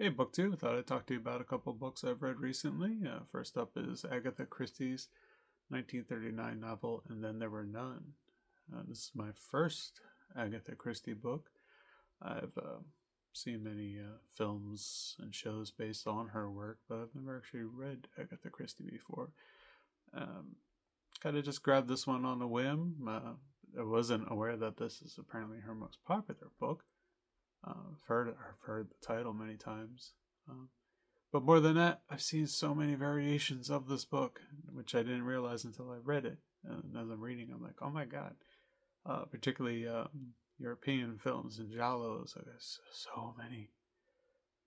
Hey, Book 2. Thought I'd talk to you about a couple books I've read recently. First up is Agatha Christie's 1939 novel, And Then There Were None. This is my first Agatha Christie book. I've seen many films and shows based on her work, but I've never actually read Agatha Christie before. Um, kind of just grabbed this one on a whim. I wasn't aware that this is apparently her most popular book. I've heard the title many times. Um, but more than that, I've seen so many variations of this book, which I didn't realize until I read it. And as I'm reading, I'm like, oh my god. Particularly European films and giallos. There's so many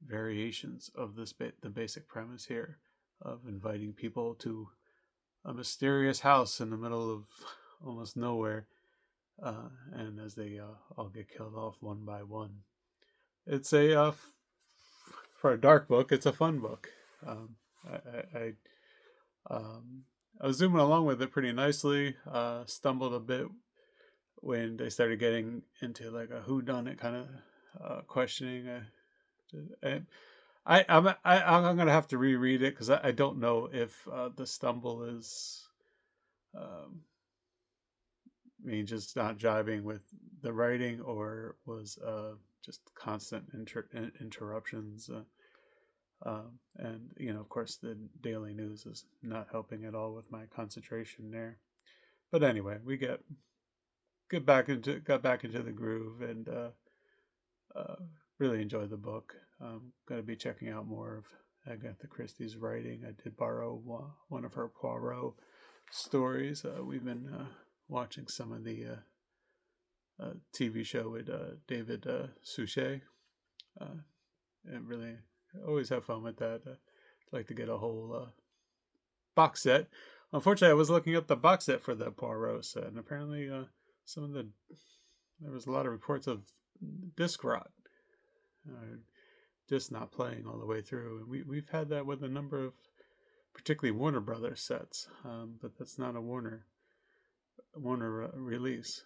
variations of the basic premise here of inviting people to a mysterious house in the middle of almost nowhere, and as they all get killed off one by one. It's for a dark book. It's a fun book. Um, um, I was zooming along with it pretty nicely. Stumbled a bit when they started getting into like a whodunit kind of questioning. I'm gonna have to reread it because I don't know if the stumble is me just not jiving with the writing or was just constant interruptions. And of course, the daily news is not helping at all with my concentration there. But anyway, we got back into the groove and uh, really enjoyed the book. I'm going to be checking out more of Agatha Christie's writing. I did borrow one of her Poirot stories. We've been watching some of the TV show with David Suchet. And really always have fun with that. Like to get a whole box set. Unfortunately, I was looking up the box set for the Poirot set, and apparently, there was a lot of reports of disc rot, just not playing all the way through. And we've had that with a number of, particularly Warner Brothers sets, but that's not a Warner release.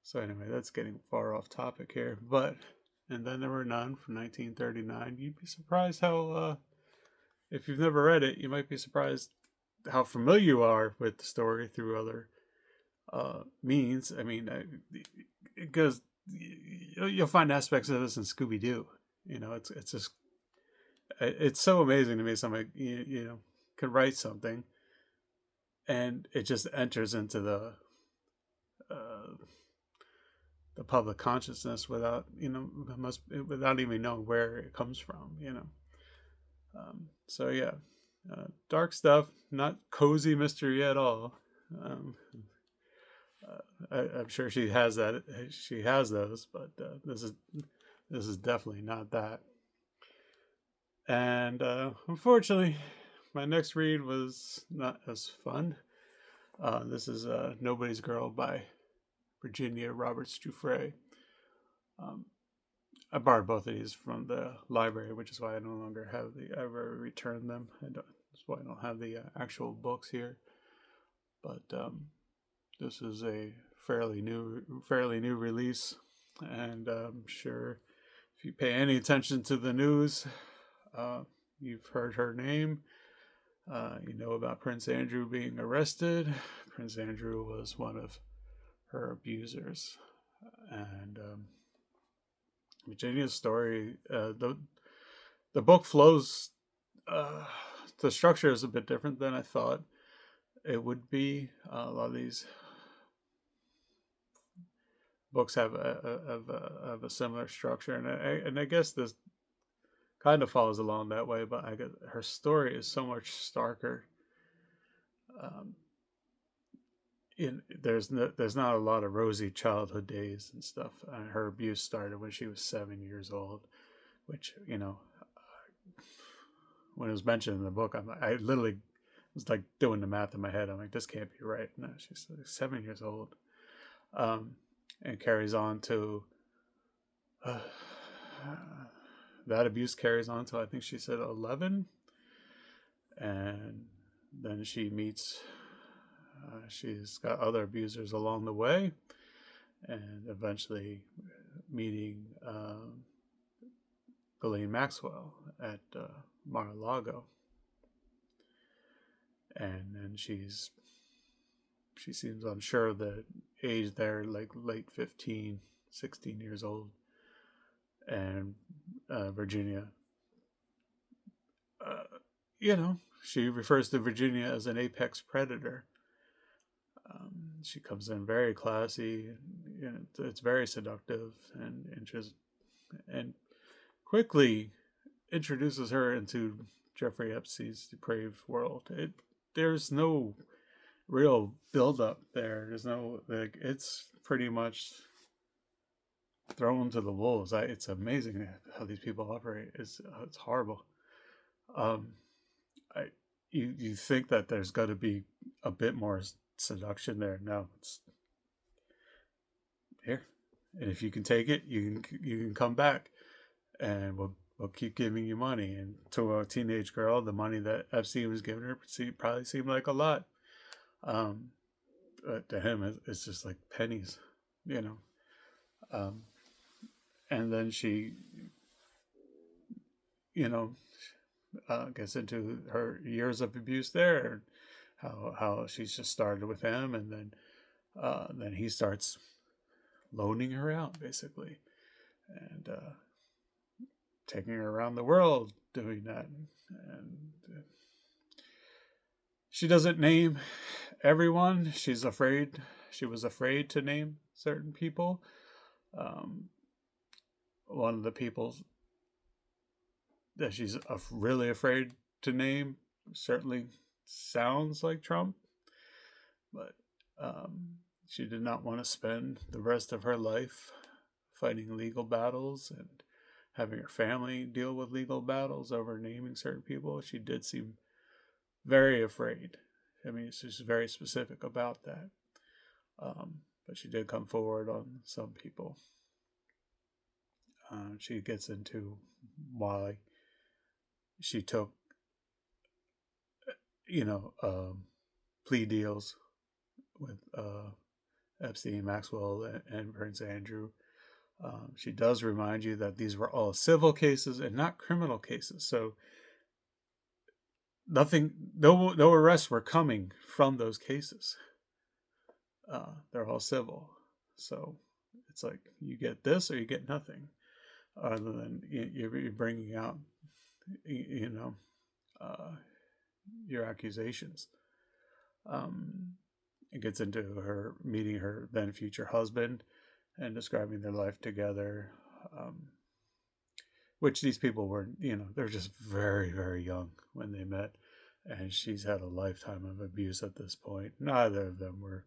So anyway, that's getting far off topic here, but And Then There Were None from 1939. You'd be surprised how, if you've never read it, you might be surprised how familiar you are with the story through other means. I mean, because you'll find aspects of this in Scooby Doo. It's just it's so amazing to me. Somebody can write something, and it just enters into uh, the public consciousness without without even knowing where it comes from. So yeah, dark stuff, not cozy mystery at all. Um, I'm sure she has that. She has those, but this is definitely not that. And unfortunately, my next read was not as fun. This is Nobody's Girl by Virginia Roberts Giuffre. Um, I borrowed both of these from the library, which is why I no longer have I ever returned them. That's why I don't have the actual books here. But this is a fairly new release, and I'm sure if you pay any attention to the news, you've heard her name. You know about Prince Andrew being arrested. Prince Andrew was one of her abusers, and Virginia's story. The book flows. The structure is a bit different than I thought it would be. A lot of these books have a similar structure, and I guess this kind of follows along that way. But I guess her story is so much starker. Um, there's not a lot of rosy childhood days and stuff. Her abuse started when she was 7 years old, which when it was mentioned in the book, I literally was like doing the math in my head. I'm like, this can't be right. No, she's like 7 years old, and carries on to that abuse carries on to I think she said 11, and then she meets. She's got other abusers along the way, and eventually meeting Ghislaine Maxwell at Mar-a-Lago, and then she seems unsure of the age there, like late 15, 16 years old, and Virginia, she refers to Virginia as an apex predator. She comes in very classy, it's very seductive and quickly introduces her into Jeffrey Epstein's depraved world. There's no real build up there. There's no, like, it's pretty much thrown to the wolves. It's amazing how these people operate. It's horrible. You think that there's got to be a bit more seduction there. No, it's here, and if you can take it, you can come back, and we'll keep giving you money. And to a teenage girl, the money that Epstein was giving her probably seemed like a lot. But to him, it's just like pennies, and then she, gets into her years of abuse there, how she's just started with him, and then he starts loaning her out, basically, and taking her around the world doing that. And she doesn't name everyone. She was afraid to name certain people. One of the people that she's really afraid to name certainly sounds like Trump, but she did not want to spend the rest of her life fighting legal battles and having her family deal with legal battles over naming certain people. She did seem very afraid. I mean, she's very specific about that. But she did come forward on some people. She gets into why she took, plea deals with Epstein, Maxwell, and Prince Andrew. She does remind you that these were all civil cases and not criminal cases. So no arrests were coming from those cases. They're all civil. So it's like you get this or you get nothing, other than you're bringing out, your accusations. It gets into her meeting her then future husband and describing their life together, which these people were, they're just very, very young when they met, and she's had a lifetime of abuse at this point. Neither of them were,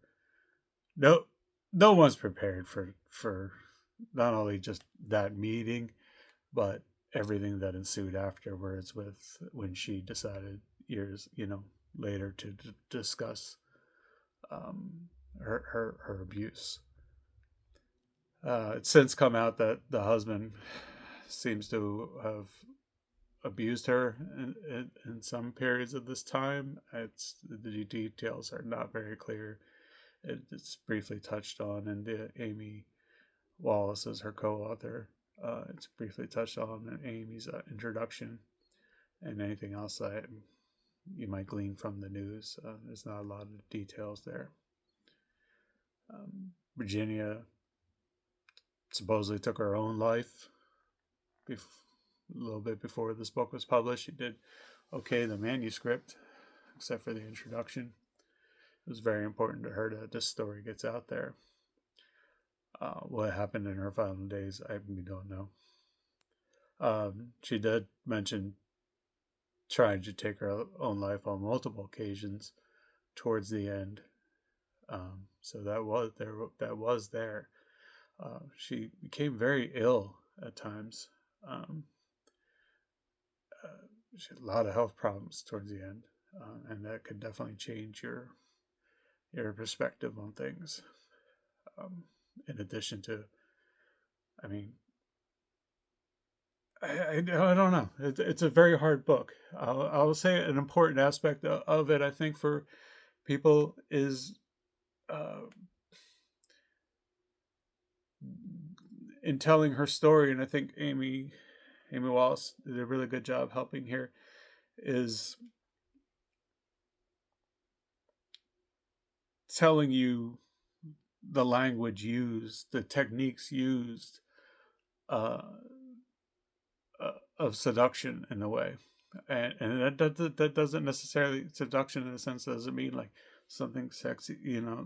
no one's prepared for not only just that meeting, but everything that ensued afterwards, when she decided years, later to discuss her abuse. It's since come out that the husband seems to have abused her in some periods of this time. The details are not very clear. It's briefly touched on, and Amy Wallace is her co-author. It's briefly touched on in Amy's introduction, and anything else that you might glean from the news. There's not a lot of details there. Virginia supposedly took her own life a little bit before this book was published. She did okay the manuscript, except for the introduction. It was very important to her that this story gets out there. What happened in her final days, we don't know. She did mention trying to take her own life on multiple occasions towards the end. So that was there. She became very ill at times. She had a lot of health problems towards the end, and that could definitely change your perspective on things. In addition to, I don't know. It's a very hard book. I'll say an important aspect of it, I think, for people is in telling her story, and I think Amy Amy Wallace did a really good job helping here, is telling you the language used, the techniques used, uh, of seduction in a way, and that doesn't necessarily, seduction in a sense doesn't mean like something sexy,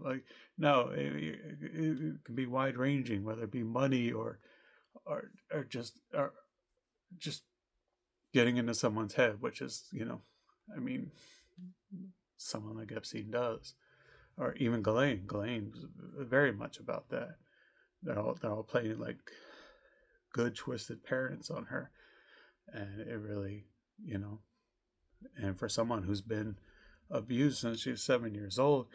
like, no, it can be wide ranging, whether it be money or just getting into someone's head, which is, I mean, someone like Epstein does, or even Ghislaine's very much about that. They're all playing like good twisted parents on her, and it really, and for someone who's been abused since she was 7 years old,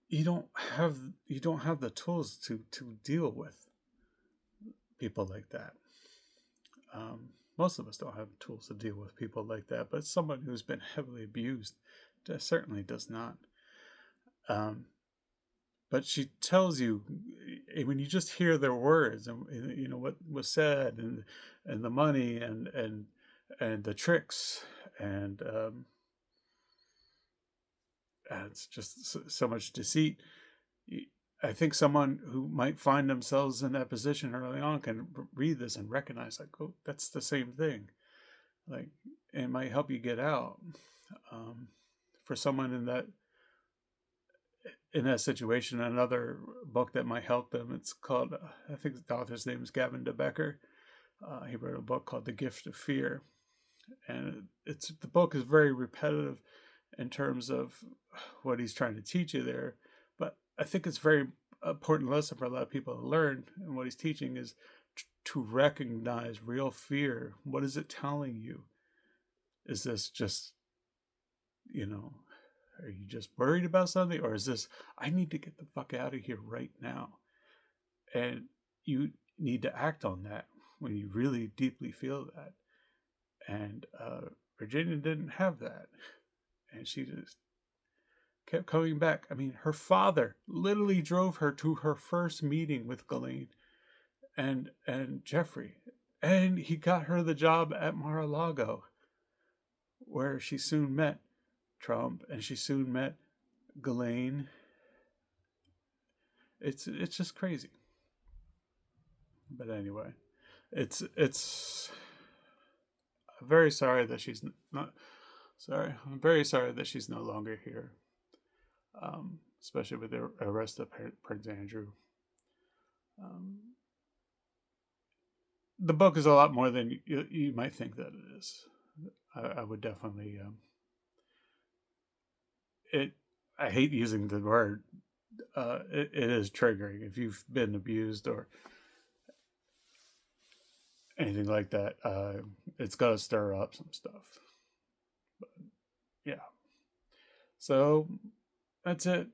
you don't have the tools to deal with people like that. Most of us don't have tools to deal with people like that, but someone who's been heavily abused certainly does not. But she tells you, when you just hear their words, and what was said, and the money, and the tricks, and it's just so much deceit. I think someone who might find themselves in that position early on can read this and recognize, like, oh, that's the same thing. Like, it might help you get out. For someone in that situation, another book that might help them, it's called, I think the author's name is Gavin de Becker. He wrote a book called The Gift of Fear. And the book is very repetitive in terms of what he's trying to teach you there. But I think it's very important lesson for a lot of people to learn. And what he's teaching is to recognize real fear. What is it telling you? Is this just, are you just worried about something? Or is this, I need to get the fuck out of here right now? And you need to act on that when you really deeply feel that. And Virginia didn't have that. And she just kept coming back. I mean, her father literally drove her to her first meeting with Ghislaine and Giuffre. And he got her the job at Mar-a-Lago, where she soon met Trump, and she soon met Ghislaine. It's just crazy. But anyway, I'm very sorry that she's not. Sorry, I'm very sorry that she's no longer here. Especially with the arrest of Prince Andrew. The book is a lot more than you might think that it is. I would definitely. I hate using the word. It is triggering if you've been abused or anything like that. It's got to stir up some stuff. But yeah. So that's it.